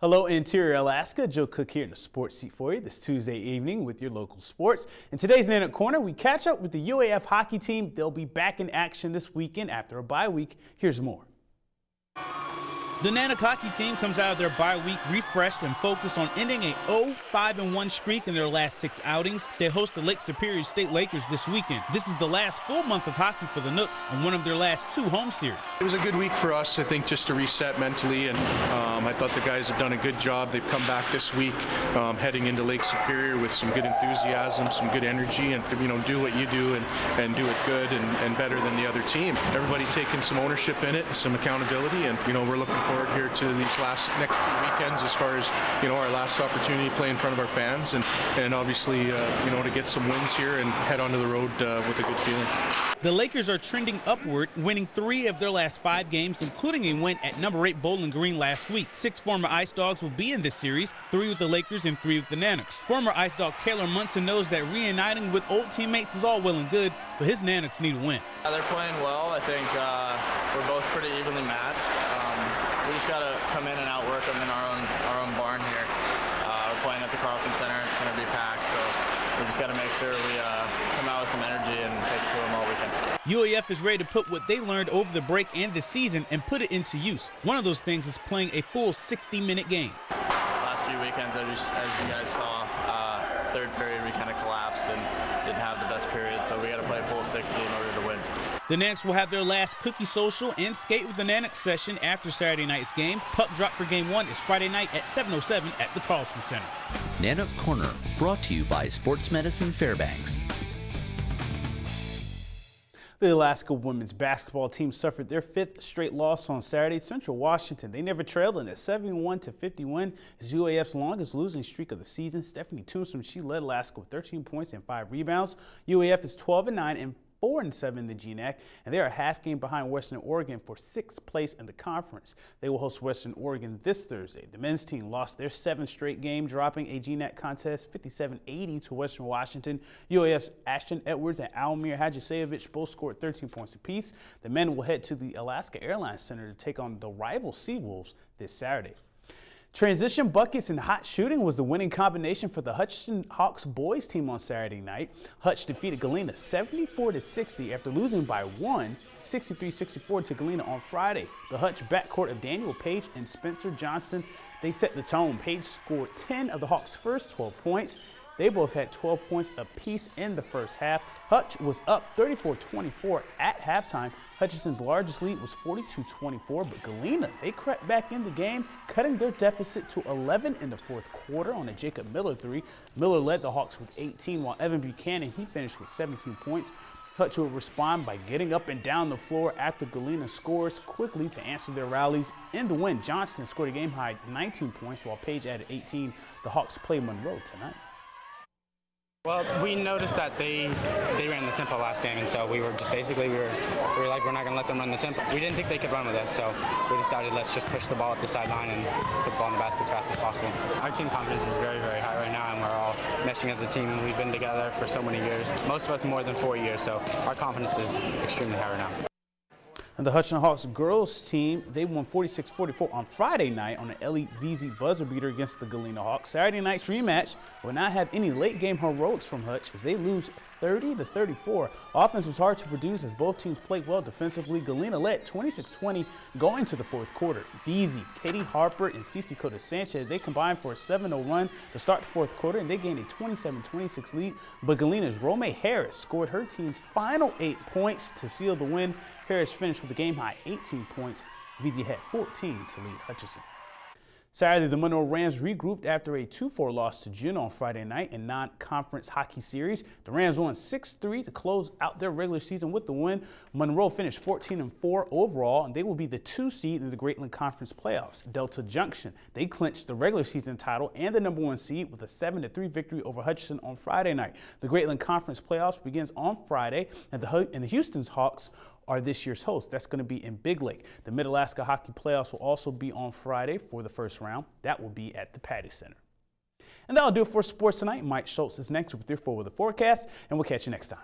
Hello, Interior Alaska. Joe Cook here in the sports seat for you this Tuesday evening with your local sports. In today's Nana Corner, we catch up with the UAF hockey team. They'll be back in action this weekend after a bye week. Here's more. The Nana hockey team comes out of their bye week refreshed and focused on ending a 0-5-1 streak in their last 6 outings. They host the Lake Superior State Lakers this weekend. This is the last full month of hockey for the Nooks and one of their last 2 home series. It was a good week for us, I think, just to reset mentally, and I thought the guys have done a good job. They've come back this week heading into Lake Superior with some good enthusiasm, some good energy, and do what you do and do it good and better than the other team. Everybody taking some ownership in it, some accountability, and we're looking forward here to these next 2 weekends as far as our last opportunity to play in front of our fans, and obviously to get some wins here and head onto the road with a good feeling. The Lakers are trending upward, winning 3 of their last 5 games, including a win at number 8 Bowling Green last week. 6 former Ice Dogs will be in this series, 3 with the Lakers and 3 with the Nanooks. Former Ice Dog Taylor Munson knows that reuniting with old teammates is all well and good, but his Nanooks need a win. They're playing well. I think we're both pretty evenly matched. We just got to come in and outwork them in our own barn here. We're playing at the Carlson Center. It's going to be packed, so we just got to make sure we come out with some energy and take it to them all weekend. UAF is ready to put what they learned over the break and the season and put it into use. One of those things is playing a full 60-minute game. Last few weekends, as you guys saw, third period we kind of collapsed and didn't have the best period, so we got to play a full 60 in order to win. The Nanooks will have their last cookie social and skate with the Nanooks session after Saturday night's game. Puck drop for Game 1 is Friday night at 7:07 at the Carlson Center. Nana Corner, brought to you by Sports Medicine Fairbanks. The Alaska women's basketball team suffered their 5th straight loss on Saturday at Central Washington. They never trailed in a 71-50 win. It's UAF's longest losing streak of the season. Stephanie Tombstone, she led Alaska with 13 points and 5 rebounds. UAF is 12-9 and 4-7 in the GNAC, and they are a half game behind Western Oregon for 6th place in the conference. They will host Western Oregon this Thursday. The men's team lost their 7th straight game, dropping a GNAC contest 57-80 to Western Washington. UAF's Ashton Edwards and Almir Hadjisevich both scored 13 points apiece. The men will head to the Alaska Airlines Center to take on the rival Seawolves this Saturday. Transition buckets and hot shooting was the winning combination for the Hutchinson Hawks boys team on Saturday night. Hutch defeated Galena 74-60 after losing by 1, 63-64 to Galena on Friday. The Hutch backcourt of Daniel Page and Spencer Johnson, they set the tone. Page scored 10 of the Hawks' first 12 points. They both had 12 points apiece in the first half. Hutch was up 34-24 at halftime. Hutchinson's largest lead was 42-24, but Galena, they crept back in the game, cutting their deficit to 11 in the 4th quarter on a Jacob Miller 3. Miller led the Hawks with 18, while Evan Buchanan, he finished with 17 points. Hutch will respond by getting up and down the floor after Galena scores quickly to answer their rallies. In the win, Johnston scored a game-high 19 points, while Page added 18. The Hawks play Monroe tonight. Well, we noticed that they ran the tempo last game, and so we were just basically we were like, we're not going to let them run the tempo. We didn't think they could run with us, so we decided let's just push the ball up the sideline and put the ball in the basket as fast as possible. Our team confidence is very, very high right now, and we're all meshing as a team, and we've been together for so many years. Most of us more than 4 years, so our confidence is extremely high right now. And the Hutchinson Hawks girls team, they won 46-44 on Friday night on an Ellie VZ buzzer beater against the Galena Hawks. Saturday night's rematch will not have any late game heroics from Hutch as they lose 30-34. Offense was hard to produce as both teams played well defensively. Galena led 26-20 going to the 4th quarter. VZ, Katie Harper, and Cece Cota Sanchez, they combined for a 7-0 run to start the 4th quarter, and they gained a 27-26 lead. But Galena's Rome Harris scored her team's final 8 points to seal the win. Harris finished with a game-high 18 points. VZ had 14 to lead Hutchinson. Saturday, the Monroe Rams regrouped after a 2-4 loss to Juneau on Friday night in non-conference hockey series. The Rams won 6-3 to close out their regular season with the win. Monroe finished 14-4 overall, and they will be the 2 seed in the Greatland Conference playoffs. Delta Junction, they clinched the regular season title and the number 1 seed with a 7-3 victory over Hutchinson on Friday night. The Greatland Conference playoffs begins on Friday, and the Houston's Hawks are this year's host. That's going to be in Big Lake. The Mid-Alaska Hockey Playoffs will also be on Friday for the first round. That will be at the Patty Center. And that'll do it for sports tonight. Mike Schultz is next with your forward forecast, and we'll catch you next time.